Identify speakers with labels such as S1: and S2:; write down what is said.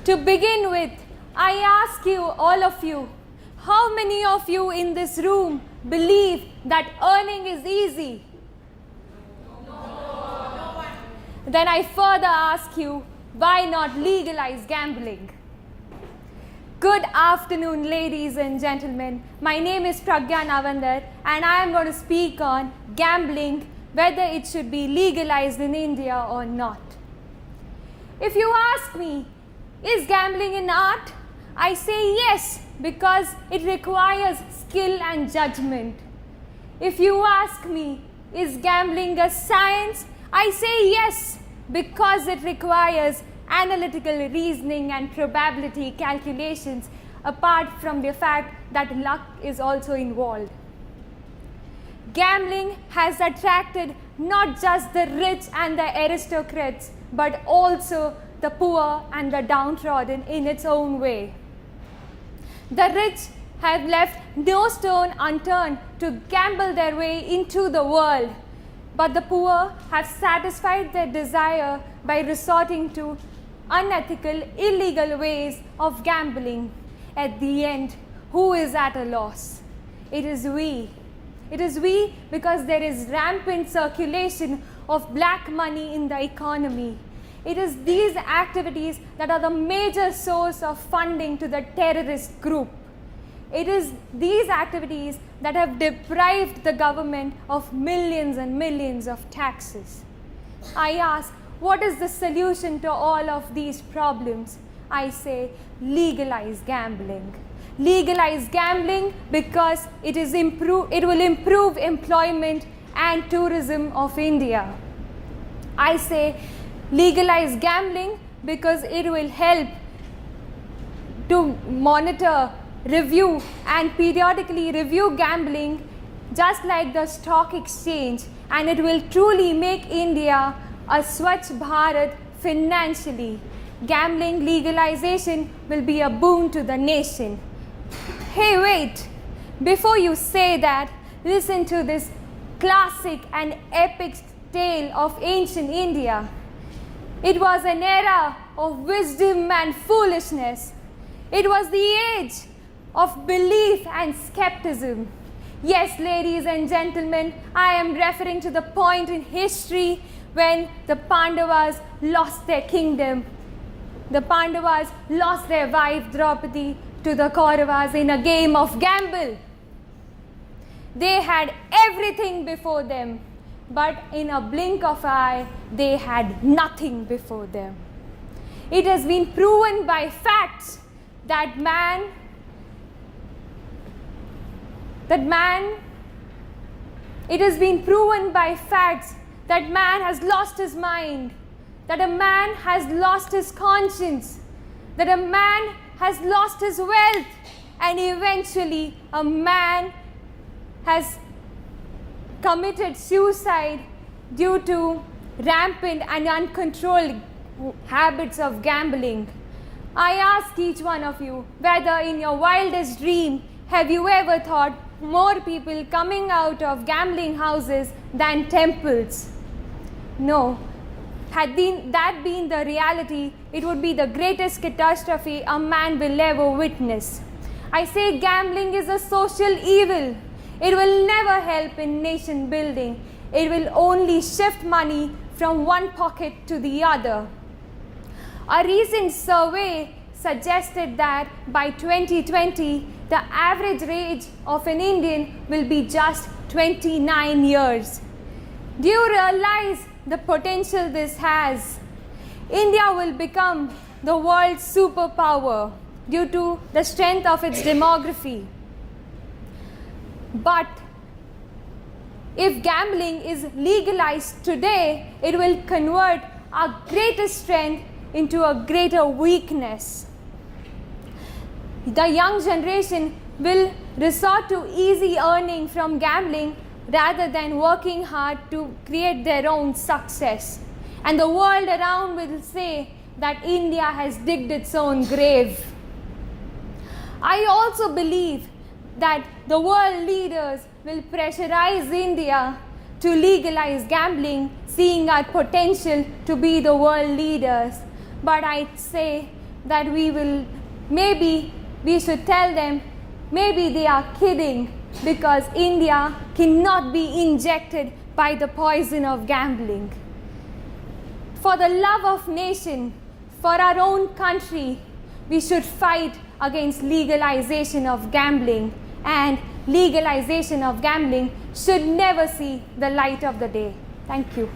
S1: To begin with, I ask you, all of you, how many of you in this room believe that earning is easy? No one. Then I further ask you, why not legalize gambling? Good afternoon, ladies and gentlemen. My name is Pragya Navandar, and I am going to speak on gambling, whether it should be legalized in India or not. If you ask me, is gambling an art? I say yes, because it requires skill and judgment. If you ask me, is gambling a science? I say yes, because it requires analytical reasoning and probability calculations, apart from the fact that luck is also involved. Gambling has attracted not just the rich and the aristocrats, but also the poor and the downtrodden in its own way. The rich have left no stone unturned to gamble their way into the world, but the poor have satisfied their desire by resorting to unethical, illegal ways of gambling. At the end, who is at a loss? It is we. It is we, because there is rampant circulation of black money in the economy. It is these activities that are the major source of funding to the terrorist group. It is these activities that have deprived the government of millions and millions of taxes. I ask, what is the solution to all of these problems? I say, legalize gambling. Legalize gambling because it will improve employment and tourism of India. I say, legalize gambling because it will help to monitor, review, and periodically review gambling just like the stock exchange, and it will truly make India a Swachh Bharat financially. Gambling legalization will be a boon to the nation. Hey, wait! Before you say that, listen to this classic and epic tale of ancient India. It was an era of wisdom and foolishness. It was the age of belief and skepticism. Yes, ladies and gentlemen, I am referring to the point in history when the Pandavas lost their kingdom. The Pandavas lost their wife Draupadi to the Kauravas in a game of gamble. They had everything before them, but in a blink of an eye, they had nothing before them. It has been proven by facts that it has been proven by facts that man has lost his mind, that a man has lost his conscience, that a man has lost his wealth, and eventually a man has committed suicide due to rampant and uncontrolled habits of gambling. I ask each one of you, whether in your wildest dream have you ever thought more people coming out of gambling houses than temples? No. Had that been the reality, it would be the greatest catastrophe a man will ever witness. I say gambling is a social evil. It will never help in nation building. It will only shift money from one pocket to the other. A recent survey suggested that by 2020, the average age of an Indian will be just 29 years. Do you realize the potential this has? India will become the world's superpower due to the strength of its demography. But if gambling is legalized today, it will convert our greatest strength into a greater weakness. The young generation will resort to easy earning from gambling rather than working hard to create their own success. And the world around will say that India has digged its own grave. I also believe that the world leaders will pressurize India to legalize gambling, seeing our potential to be the world leaders. But I say that maybe we should tell them, maybe they are kidding, because India cannot be injected by the poison of gambling. For the love of nation, for our own country, we should fight against legalization of gambling, and legalization of gambling should never see the light of the day. Thank you.